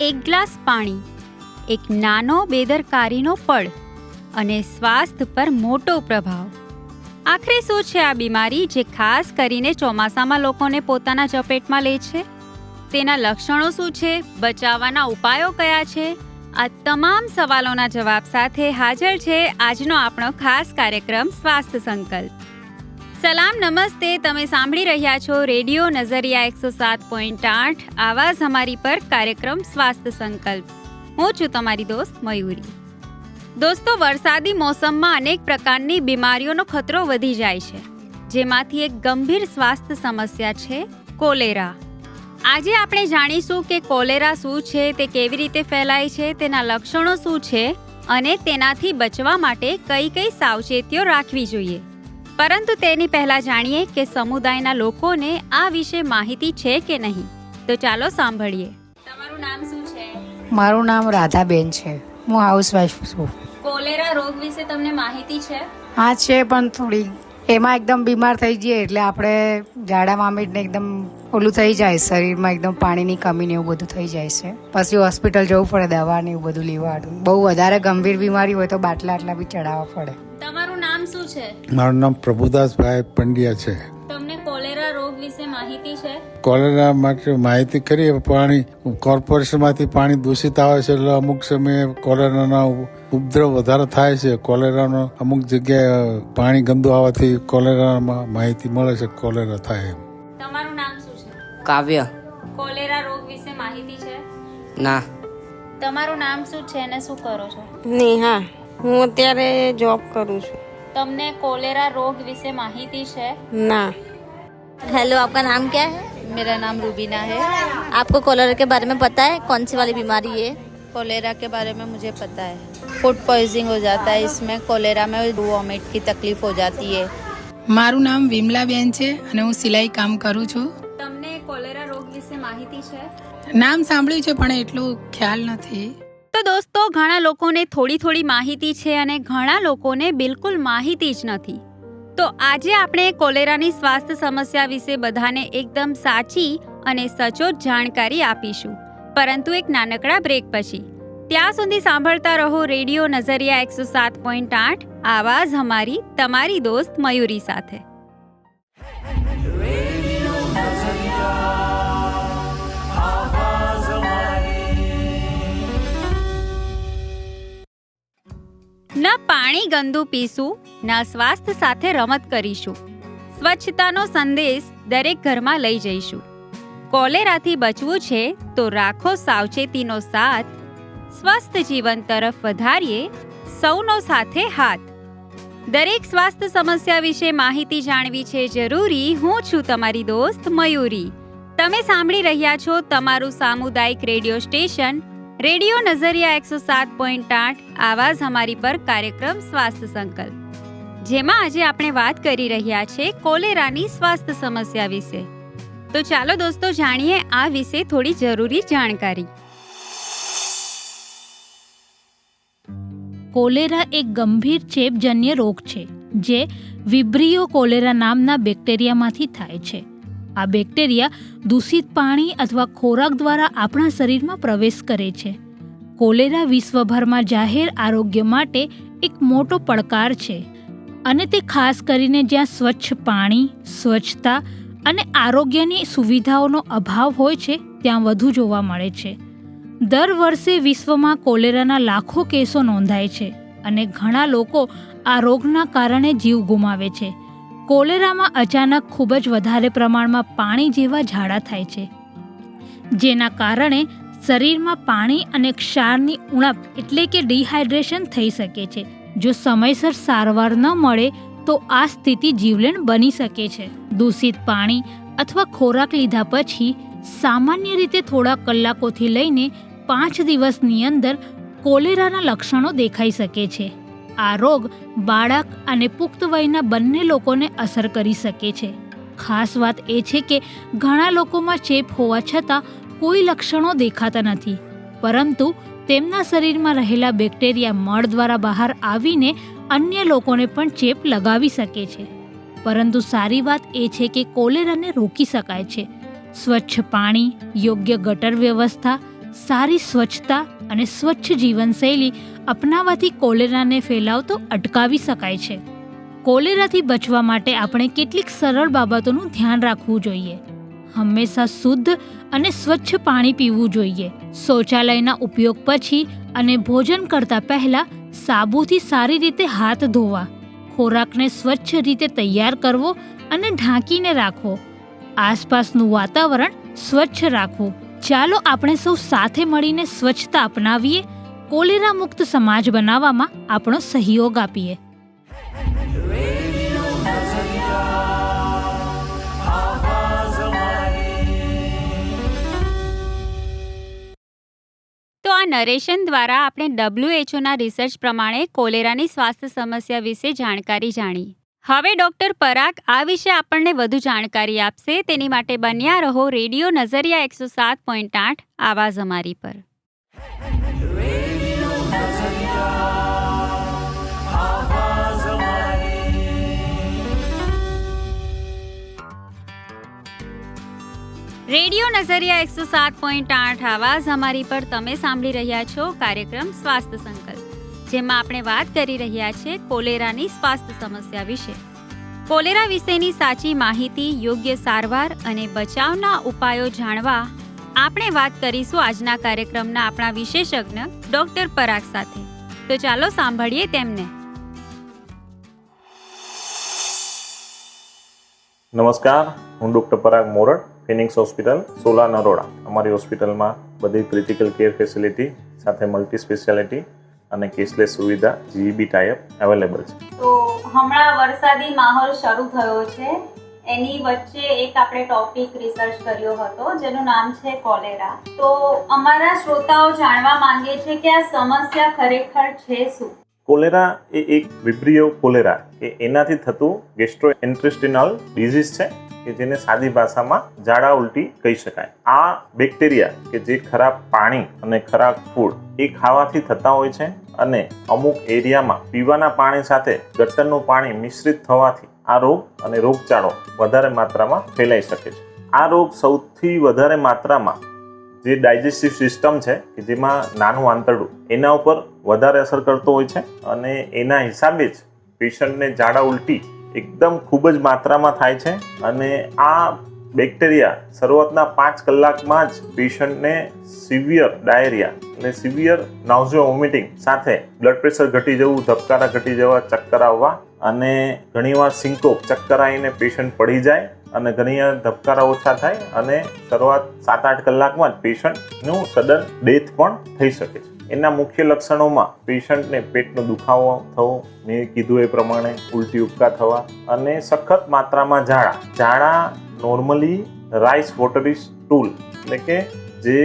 એક ગ્લાસ પાણી, એક નાનો બેદરકારીનો પડ અને સ્વાસ્થ્ય પર મોટો પ્રભાવ. આખરે શું છે આ બીમારી જે ખાસ કરીને ચોમાસામાં લોકોને પોતાના ઝપેટમાં લે છે? તેના લક્ષણો શું છે? બચાવવાના ઉપાયો કયા છે? આ તમામ સવાલોના જવાબ સાથે હાજર છે આજનો આપણો ખાસ કાર્યક્રમ સ્વાસ્થ્ય સંકલ્પ. સલામ, નમસ્તે. તમે સાંભળી રહ્યા છો રેડિયો નઝરિયા 107.8 આવાજ અમારી પર કાર્યક્રમ સ્વાસ્થ્ય સંકલ્પ. હું છું તમારી દોસ્ત મયુરી. દોસ્તો, વરસાદી મોસમમાં અનેક પ્રકારની બીમારીઓનો ખતરો વધી જાય છે, જેમાંથી એક ગંભીર સ્વાસ્થ્ય સમસ્યા છે કોલેરા. આજે આપણે જાણીશું કે કોલેરા શું છે, તે કેવી રીતે ફેલાય છે, તેના લક્ષણો શું છે અને તેનાથી બચવા માટે કઈ કઈ સાવચેતીઓ રાખવી જોઈએ. પરંતુ તેની પહેલા જાણીએ કે સમુદાયના લોકોને આ વિશે માહિતી છે કે નહીં. તો ચાલો સાંભળીએ. તમારું નામ શું છે? મારું નામ રાધાબેન છે. હું હાઉસવાઈફ છું. કોલેરા રોગ વિશે તમને માહિતી છે? હા છે, પણ થોડી એમાં એકદમ બીમાર થઈ જઈએ એટલે આપણે ઝાડા મામીને એકદમ ઓલું થઈ જાય, શરીરમાં એકદમ પાણીની કમી ને એવું બધું થઈ જાય છે. પછી હોસ્પિટલ જવું પડે, દવા ને એવું બધું લેવાનું. બહુ વધારે ગંભીર બીમારી હોય તો બાટલા બી ચડાવવા પડે. તમારું નામ શું છે? મારું નામ પ્રભુદાસભાઈ પંડ્યા છે. તમને કોલેરા રોગ વિશે માહિતી છે? કોલેરા માટે માહિતી કરીએ. પાણી કોર્પોરેશનમાંથી પાણી દૂષિત આવે છે એટલે અમુક સમયે કોલેરાના ઉપદ્રવ વધારે થાય છે. કોલેરાનો અમુક જગ્યાએ પાણી ગંદુ આવવાથી કોલેરામાં માહિતી મળે છે કોલેરા થાય. તમારું નામ શું છે? કાવ્ય. કોલેરા રોગ વિશે માહિતી છે? ના. તમારું નામ શું છે અને શું કરો છો? નેહા. હું અત્યારે જોબ કરું છું. તમને કોલેરા रोग विषय माहिती है? ना. हेलो, आपका नाम क्या है? मेरा नाम रूबीना है। आपको कोलेरा के बारे में पता है? कौन सी वाली बीमारी है? कोलेरा के बारे में मुझे पता है। फूड पॉइजनिंग हो जाता है इसमें। कोलेरा में वॉमिट की तकलीफ हो जाती है। મારું નામ વિમલાબેન છે અને હું સિલાઈ કામ કરું છું. તમને કોલેરા રોગ વિશે માહિતી છે? નામ સાંભળ્યું છે પણ એટલું ખ્યાલ નથી. તો દોસ્તો, ઘણા લોકોને થોડી માહિતી છે અને ઘણા લોકોને બિલકુલ માહિતી જ નથી. તો આજે આપણે કોલેરાની સ્વાસ્થ્ય સમસ્યા વિશે બધાને એકદમ સાચી અને સચોટ જાણકારી આપીશું, પરંતુ એક નાનકડા બ્રેક પછી. ત્યાં સુધી સાંભળતા રહો રેડિયો નઝરિયા 107.8 આવાજ અમારી, તમારી દોસ્ત મયુરી સાથે. ન પાણી ગંદુ પીશું, ન સ્વાસ્થ્ય સાથે રમત કરીશું. સ્વચ્છતાનો સંદેશ દરેક ઘરમાં લઈ જઈશું. કોલેરાથી બચવું છે તો રાખો સાવચેતીનો સાથ. સ્વસ્થ જીવન તરફ વધારીએ સૌનો સાથે હાથ. દરેક સ્વાસ્થ્ય સમસ્યા વિશે માહિતી જાણવી છે જરૂરી. હું છું તમારી દોસ્ત મયુરી. તમે સાંભળી રહ્યા છો તમારું સામુદાયિક રેડિયો સ્ટેશન રેડિયો નઝરિયા 107.8 આવાજ અમારી પર કાર્યક્રમ સ્વાસ્થ્ય સંકલ્પ, જેમાં આજે આપણે વાત કરી રહ્યા છે કોલેરાની સ્વાસ્થ્ય સમસ્યા વિશે. તો ચાલો દોસ્તો જાણીએ આ વિશે થોડી જરૂરી જાણકારી. કોલેરા એક ગંભીર ચેપજન્ય રોગ છે જે વિબ્રિયો કોલેરા નામના બેક્ટેરિયામાંથી થાય છે. આ બેક્ટેરિયા દૂષિત પાણી અથવા ખોરાક દ્વારા આપણા શરીરમાં પ્રવેશ કરે છે. કોલેરા વિશ્વભરમાં જાહેર આરોગ્ય માટે એક મોટો પડકાર છે અને તે ખાસ કરીને જ્યાં સ્વચ્છ પાણી, સ્વચ્છતા અને આરોગ્યની સુવિધાઓનો અભાવ હોય છે ત્યાં વધુ જોવા મળે છે. દર વર્ષે વિશ્વમાં કોલેરાના લાખો કેસો નોંધાય છે અને ઘણા લોકો આ રોગના કારણે જીવ ગુમાવે છે. કોલેરામાં અચાનક ખૂબ જ વધારે પ્રમાણમાં પાણી જેવા ઝાડા થાય છે, જેના કારણે શરીરમાં પાણી અને ક્ષારની ઉણપ એટલે કે ડિહાઇડ્રેશન થઈ શકે છે. જો સમયસર સારવાર ન મળે તો આ સ્થિતિ જીવલેણ બની શકે છે. દૂષિત પાણી અથવા ખોરાક લીધા પછી સામાન્ય રીતે થોડા કલાકોથી લઈને 5 દિવસની અંદર કોલેરાના લક્ષણો દેખાઈ શકે છે. આ રોગ બાળક અને પુખ્ત વયના બંને લોકોને અસર કરી શકે છે. ખાસ વાત એ છે કે ઘણા લોકોમાં ચેપ હોવા છતાં કોઈ લક્ષણો દેખાતા નથી, પરંતુ તેમના શરીરમાં રહેલા બેક્ટેરિયા મળ દ્વારા બહાર આવીને અન્ય લોકોને પણ ચેપ લગાવી શકે છે. પરંતુ સારી વાત એ છે કે કોલેરાને રોકી શકાય છે. સ્વચ્છ પાણી, યોગ્ય ગટર વ્યવસ્થા, સારી સ્વચ્છતા અને સ્વચ્છ જીવનશૈલી અપનાવવાથી કોલેરાને ફેલાવતો અટકાવી શકાય છે. કોલેરાથી બચવા માટે આપણે કેટલીક સરળ બાબતોનું ધ્યાન રાખવું જોઈએ. હંમેશા શુદ્ધ અને સ્વચ્છ પાણી પીવું જોઈએ. શૌચાલયના ઉપયોગ પછી અને ભોજન કરતા પહેલા સાબુથી સારી રીતે હાથ ધોવા. ખોરાકને સ્વચ્છ રીતે તૈયાર કરવો અને ઢાંકીને રાખવો. આસપાસનું વાતાવરણ સ્વચ્છ રાખવું. ચાલો આપણે સૌ સાથે મળીને સ્વચ્છતા અપનાવીએ. કોલેરા મુક્ત સમાજ બનાવવામાં આપણો સહયોગ આપીએ. તો આ નરેશન દ્વારા આપણે WHOના રિસર્ચ પ્રમાણે કોલેરાની સ્વાસ્થ્ય સમસ્યા વિશે જાણકારી જાણી. હવે ડોક્ટર પરાગ આ વિશે આપણને વધુ જાણકારી આપશે. તેની માટે બન્યા રહો રેડિયો નઝરિયા 107.8 આવાજ અમારી પર. રેડિયો નઝરિયા 107.8 આવાજ અમારી પર તમે સાંભળી રહ્યા છો કાર્યક્રમ સ્વાસ્થ્ય સંકલ્પ, જેમાં આપણે વાત કરી રહ્યા છીએ કોલેરાની સ્વાસ્થ્ય સમસ્યા વિશે. કોલેરા વિશેની સાચી માહિતી, યોગ્ય સારવાર અને બચાવના ઉપાયો જાણવા આપણે વાત કરીશું આજના કાર્યક્રમના આપણા વિશેષજ્ઞ ડોક્ટર પરાગ સાથે. તો ચાલો સાંભળીએ તેમને. નમસ્કાર, હું ડૉક્ટર પરાગ મોરડ, ફિનિક્સ હોસ્પિટલ, સોલા, નરોડા. અમારી હોસ્પિટલમાં બધી ક્રિટિકલ કેર ફેસિલિટી સાથે મલ્ટી સ્પેશિયાલિટી અને કેશલેસ સુવિધા GEB ટાઈપ અવેલેબલ છે. તો હમણાં વરસાદી માહોલ શરૂ થયો છે, એની વચ્ચે એક આપણે ટોપિક રિસર્ચ કર્યો હતો જેનું નામ છે કોલેરા. તો અમારા શ્રોતાઓ જાણવા માંગે છે કે આ સમસ્યા ખરેખર છે શું? કોલેરા એ એક વિબ્રિયો કોલેરા કે એનાથી થતું ગેસ્ટ્રોઇન્ટેસ્ટિનલ ડિઝીઝ છે કે જેને સાદી ભાષામાં ઝાડા ઉલટી કહી શકાય. આ બેક્ટેરિયા કે જે ખરાબ પાણી અને ખરાબ ફૂડ એ ખાવાથી થતા હોય છે અને અમુક એરિયામાં પીવાના પાણી સાથે ગટરનું પાણી મિશ્રિત થવાથી આ રોગ અને રોગચાળો વધારે માત્રામાં ફેલાઈ શકે છે. આ રોગ સૌથી વધારે માત્રામાં જે ડાયજેસ્ટિવ સિસ્ટમ છે કે જેમાં નાનું આંતરડું એના ઉપર વધારે અસર કરતો હોય છે અને એના હિસાબે જ પેશન્ટને ઝાડા ઉલટી એકદમ ખૂબ જ માત્રામાં થાય છે. અને આ બેક્ટેરિયા શરૂઆતના 5 કલાકમાં જ પેશન્ટને સિવિયર ડાયરિયા અને સિવિયર નાઉઝિયા વોમિટિંગ સાથે બ્લડ પ્રેશર ઘટી જવું, ધબકારા ઘટી જવા, ચક્કર આવવા અને ઘણીવાર સિન્કોપ, ચક્કર આવીને પેશન્ટ પડી જાય અને ઘણીવાર ધબકારા ઓછા થાય અને શરૂઆત 7-8 કલાકમાં જ પેશન્ટનું સડન ડેથ પણ થઈ શકે છે. એના મુખ્ય લક્ષણોમાં પેશન્ટને પેટનો દુખાવો થવો, મેં કીધું એ પ્રમાણે ઉલટી ઉપકા થવા અને સખત માત્રામાં ઝાડા નોર્મલી રાઈસ વોટરી સ્ટૂલ એટલે કે જે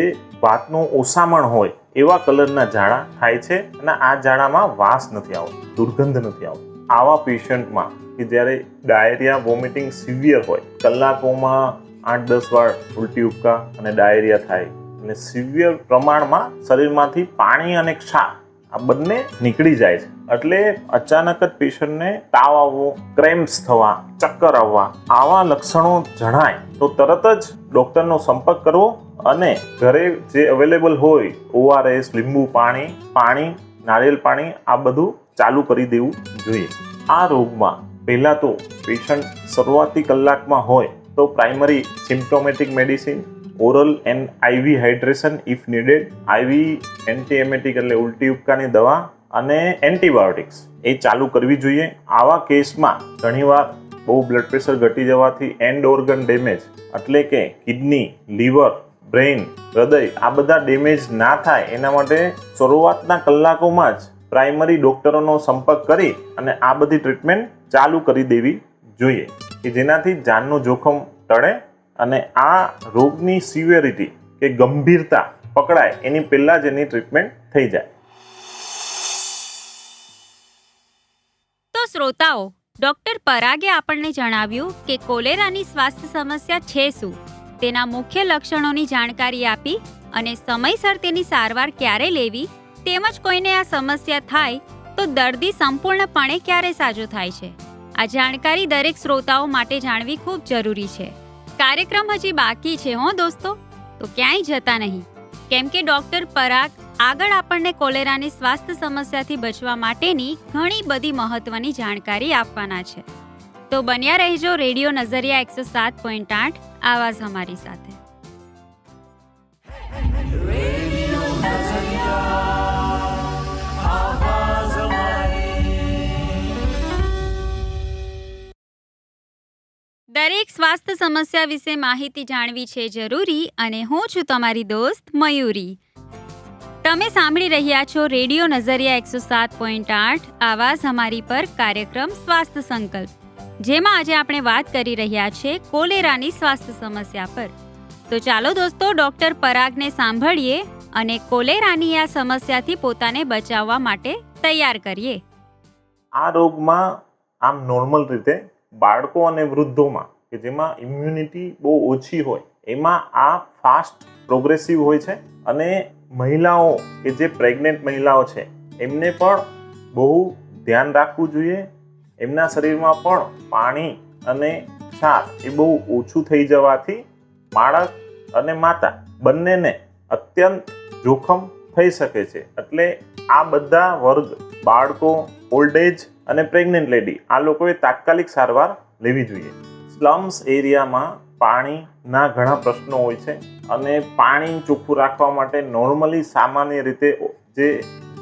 ભાતનું ઓસામણ હોય એવા કલરના ઝાડા થાય છે અને આ ઝાડામાં વાસ નથી આવતો, દુર્ગંધ નથી આવતી. આવા પેશન્ટમાં કે જ્યારે ડાયરિયા વોમિટિંગ સિવિયર હોય, કલાકોમાં 8-10 વાર ઉલટી ઉપકા અને ડાયરિયા થાય અને સિવિયર પ્રમાણમાં શરીરમાંથી પાણી અને ક્ષાર આ બંને નીકળી જાય છે. એટલે અચાનક જ પેશન્ટને તાવ આવવો, ક્રેમ્પ્સ થવા, ચક્કર આવવા આવા લક્ષણો જણાય તો તરત જ ડૉક્ટરનો સંપર્ક કરવો અને ઘરે જે અવેલેબલ હોય ORS, લીંબુ પાણી, નારિયેળ પાણી આ બધું ચાલુ કરી દેવું જોઈએ. આ રોગમાં પહેલાં તો પેશન્ટ શરૂઆતી કલાકમાં હોય તો primary symptomatic medicine, oral and IV hydration if needed, IV antiemetic એટલે ઉલટી ઉપકાની દવા અને એન્ટીબાયોટિક્સ એ ચાલુ કરવી જોઈએ. આવા કેસમાં ઘણીવાર બહુ બ્લડ પ્રેશર ઘટી જવાથી એન્ડ ઓર્ગન ડેમેજ એટલે કે કિડની, લીવર, બ્રેઇન, હૃદય આ બધા ડેમેજ ના થાય એના માટે શરૂઆતના કલાકોમાં જ પ્રાઇમરી ડૉક્ટરોનો સંપર્ક કરી અને આ બધી ટ્રીટમેન્ટ ચાલુ કરી દેવી જોઈએ કે જેનાથી જાનનું જોખમ ટળે અને આ રોગની સિવિયરિટી કે ગંભીરતા પકડાય એની પહેલાં જ એની ટ્રીટમેન્ટ થઈ જાય. તો શ્રોતાઓ, ડોક્ટર પરાગે આપણને જણાવ્યું કે કોલેરાની સ્વાસ્થ્ય સમસ્યા છે શું, તેના મુખ્ય લક્ષણોની જાણકારી આપી અને સમયસર તેની સારવાર ક્યારે લેવી તેમજ કોઈને આ સમસ્યા થાય તો દર્દી સંપૂર્ણપણે ક્યારે સાજો થાય છે. આ જાણકારી દરેક શ્રોતાઓ માટે જાણવી ખૂબ જરૂરી છે. કાર્યક્રમ હજી બાકી છે દોસ્તો, તો ક્યાંય જતા નહીં. કેમ કે ડોક્ટર પરાગ આગળ આપણને કોલેરાની સ્વાસ્થ્ય સમસ્યાથી બચવા માટેની ઘણી બધી મહત્વની જાણકારી આપવાના છે. તો બન્યા રહેજો રેડિયો નઝરિયા 107.8 આવાજ અમારી સાથે. દરેક સ્વાસ્થ્ય સમસ્યા વિશે માહિતી જાણવી છે જરૂરી અને હું છું તમારી દોસ્ત મયુરી. તમે સાંભળી રહ્યા છો રેડિયો નઝરિયા 107.8 આવાજ અમારી પર કાર્યક્રમ સ્વાસ્થ્ય સંકલ્પ, જેમાં આજે આપણે વાત કરી રહ્યા છીએ કોલેરાની સ્વાસ્થ્ય સમસ્યા પર. તો ચાલો દોસ્તો ડોક્ટર પરાગને સાંભળીએ અને કોલેરાની આ સમસ્યાથી પોતાને બચાવવા માટે તૈયાર કરીએ. આ રોગમાં આમ નોર્મલ રીતે બાળકો અને વૃદ્ધોમાં કે જેમાં ઇમ્યુનિટી બહુ ઓછી હોય એમાં આ ફાસ્ટ પ્રોગ્રેસિવ હોય છે, અને મહિલાઓ કે જે પ્રેગ્નેન્ટ મહિલાઓ છે એમને પણ બહુ ધ્યાન રાખવું જોઈએ. એમના શરીરમાં પણ પાણી અને ક્ષાર એ બહુ ઓછું થઈ જવાથી બાળક અને માતા બંનેને અત્યંત જોખમ થઈ શકે છે. એટલે આ બધા વર્ગ, બાળકો, ઓલ્ડ એજ અને પ્રેગ્નન્ટ લેડી, આ લોકોએ તાત્કાલિક સારવાર લેવી જોઈએ. સ્લમ્સ એરિયામાં પાણીના ઘણા પ્રશ્નો હોય છે, અને પાણી ચોખ્ખું રાખવા માટે નોર્મલી સામાન્ય રીતે જે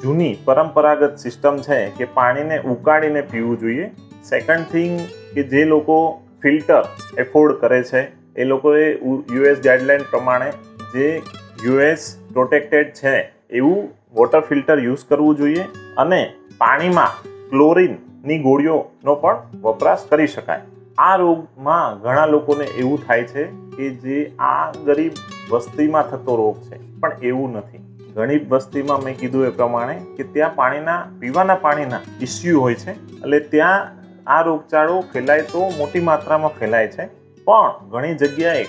જૂની પરંપરાગત સિસ્ટમ છે કે પાણીને ઉકાળીને પીવું જોઈએ. સેકન્ડ થિંગ કે જે લોકો ફિલ્ટર એફોર્ડ કરે છે એ લોકોએ યુએસ ગાઈડલાઇન પ્રમાણે જે યુએસ પ્રોટેક્ટેડ છે એવું વોટર ફિલ્ટર યુઝ કરવું જોઈએ, અને પાણીમાં ક્લોરીનની ગોળીઓનો પણ વપરાશ કરી શકાય. આ રોગમાં ઘણા લોકોને એવું થાય છે કે જે આ ગરીબ વસ્તીમાં થતો રોગ છે, પણ એવું નથી. ગરીબ વસ્તીમાં મેં કીધું એ પ્રમાણે કે ત્યાં પીવાના પાણીના ઇસ્યુ હોય છે, એટલે ત્યાં આ રોગચાળો ફેલાય તો મોટી માત્રામાં ફેલાય છે. પણ ઘણી જગ્યાએ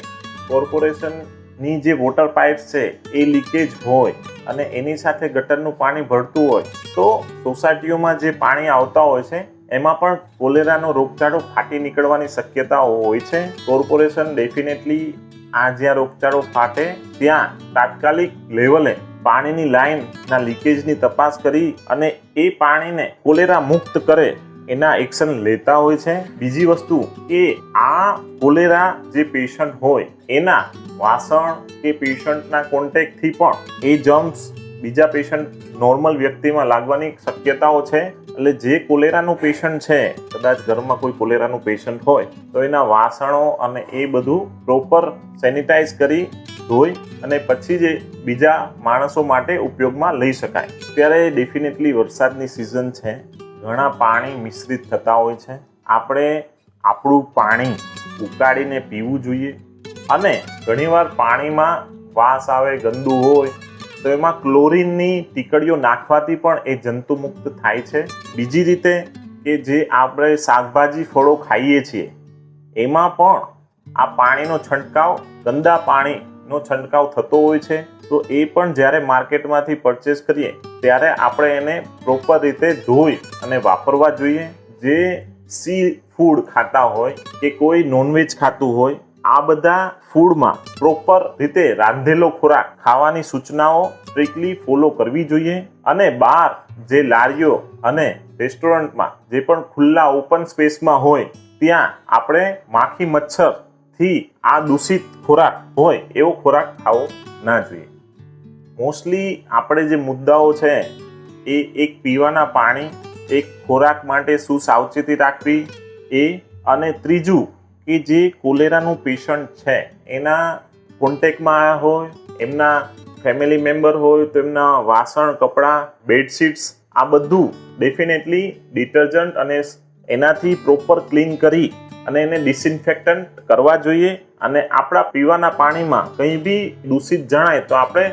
કોર્પોરેશનની જે વોટર પાઇપ્સ છે એ લીકેજ હોય અને એની સાથે ગટરનું પાણી ભળતું હોય તો સોસાયટીઓમાં જે પાણી આવતા હોય છે એમાં પણ કોલેરાનો રોગચાળો ફાટી નીકળવાની શક્યતાઓ હોય છે. કોર્પોરેશન ડેફિનેટલી આ જ્યાં રોગચાળો ફાટે ત્યાં તાત્કાલિક લેવલે પાણીની લાઇનના લીકેજની તપાસ કરી અને એ પાણીને કોલેરા મુક્ત કરે એના એક્શન લેતા હોય છે. બીજી વસ્તુ કે આ કોલેરા જે પેશન્ટ હોય એના વાસણ કે પેશન્ટના કોન્ટેક્ટથી પણ એ જર્મ્સ બીજા પેશન્ટ નોર્મલ વ્યક્તિમાં લાગવાની શક્યતાઓ છે. એટલે જે કોલેરાનું પેશન્ટ છે, કદાચ ઘરમાં કોઈ કોલેરાનું પેશન્ટ હોય તો એના વાસણો અને એ બધું પ્રોપર સેનિટાઈઝ કરી ધોઈ અને પછી જે બીજા માણસો માટે ઉપયોગમાં લઈ શકાય. ત્યારે ડેફિનેટલી વરસાદની સિઝન છે, ઘણા પાણી મિશ્રિત થતા હોય છે. આપણે આપણું પાણી ઉકાળીને પીવું જોઈએ, અને ઘણીવાર પાણીમાં વાસ આવે, ગંદુ હોય તો એમાં ક્લોરીનની ટીકડીઓ નાખવાથી પણ એ જંતુમુક્ત થાય છે. બીજી રીતે કે જે આપણે શાકભાજી ફળો ખાઈએ છીએ એમાં પણ આ પાણીનો છંટકાવ, ગંદા પાણીનો છંટકાવ થતો હોય છે. તો એ પણ જ્યારે માર્કેટમાંથી પરચેસ કરીએ ત્યારે આપણે એને પ્રોપર રીતે ધોઈ અને વાપરવા જોઈએ. જે સી ફૂડ ખાતા હોય કે કોઈ નોનવેજ ખાતું હોય, આ બધા ફૂડમાં પ્રોપર રીતે રાંધેલો ખોરાક ખાવાની સૂચનાઓ સ્ટ્રિક્ટલી ફોલો કરવી જોઈએ. અને બહાર જે લારીઓ અને રેસ્ટોરન્ટમાં જે પણ ખુલ્લા ઓપન સ્પેસમાં હોય ત્યાં આપણે માખી મચ્છરથી આ દૂષિત ખોરાક હોય એવો ખોરાક ખાવો ના જોઈએ. મોસ્ટલી આપણે જે મુદ્દાઓ છે એ એક પીવાના પાણી, એક ખોરાક માટે શું સાવચેતી રાખવી એ, અને ત્રીજું કે જે કોલેરાનું પેશન્ટ છે એના કોન્ટેક્ટમાં આવ્યા હોય, એમના ફેમિલી મેમ્બર હોય તો એમના વાસણ, કપડાં, બેડશીટ્સ આ બધું ડેફિનેટલી ડિટર્જન્ટ અને એનાથી પ્રોપર ક્લીન કરી અને એને ડિસઇન્ફેક્ટન્ટ કરવા જોઈએ. અને આપણા પીવાના પાણીમાં કંઈ બી દૂષિત જણાય તો આપણે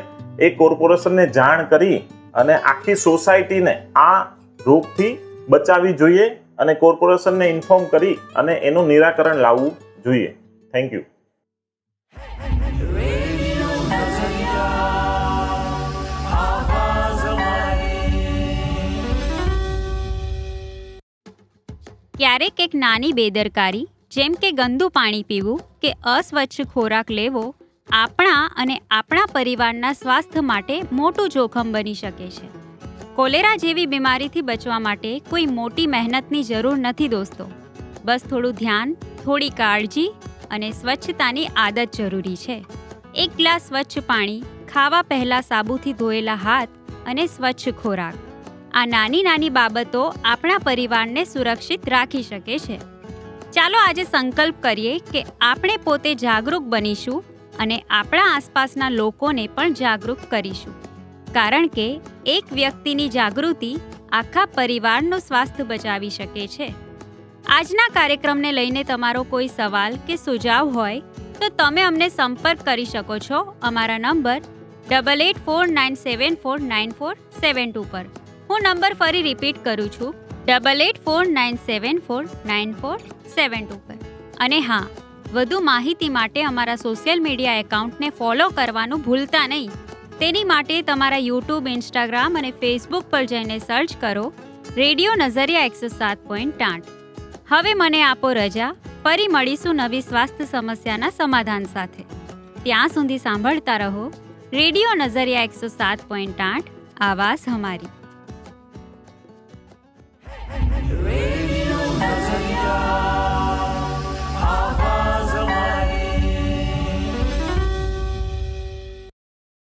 એ કોર્પોરેશનને જાણ કરી અને આખી સોસાયટીને આ રોગથી બચાવવી જોઈએ, અને કોર્પોરેશનને ઇન્ફોર્મ કરી અને એનું નિરાકરણ લાવવું જોઈએ. Thank you. ક્યારેક એક નાની બેદરકારી, જેમ કે ગંદુ પાણી પીવું કે અસ્વચ્છ ખોરાક લેવો, આપણા અને આપણા પરિવારના સ્વાસ્થ્ય માટે મોટું જોખમ બની શકે છે. કોલેરા જેવી બીમારીથી બચવા માટે કોઈ મોટી મહેનતની જરૂર નથી દોસ્તો. બસ થોડું ધ્યાન, થોડી કાળજી અને સ્વચ્છતાની આદત જરૂરી છે. એક ગ્લાસ સ્વચ્છ પાણી, ખાવા પહેલાં સાબુથી ધોયેલા હાથ અને સ્વચ્છ ખોરાક. આ નાની નાની બાબતો આપણા પરિવારને સુરક્ષિત રાખી શકે છે. ચાલો આજે સંકલ્પ કરીએ કે આપણે પોતે જાગૃત બનીશું અને આપણા આસપાસના લોકોને પણ જાગૃત કરીશું. કારણ કે એક વ્યક્તિની જાગૃતિ આખા પરિવારનું સ્વાસ્થ્ય બચાવી શકે છે. આજના કાર્યક્રમને લઈને તમારો કોઈ સવાલ કે સુઝાવ હોય તો તમે અમને સંપર્ક કરી શકો છો અમારા નંબર 8849749472 પર. હું નંબર ફરી રિપીટ કરું છું 8849749472 પર. અને હા, વધુ માહિતી માટે અમારા સોશિયલ મીડિયા એકાઉન્ટને ફોલો કરવાનું ભૂલતા નહીં. તેની માટે તમારા યુટ્યુબ, ઇન્સ્ટાગ્રામ અને ફેસબુક પર જઈને સર્ચ કરો રેડિયો નઝરિયા 107.8. હવે મને આપો રજા. ફરી મળીશું નવી સ્વાસ્થ્ય સમસ્યાના સમાધાન સાથે. ત્યાં સુધી સાંભળતા રહો રેડિયો નઝરિયા 107.8 આવાઝ હમારી.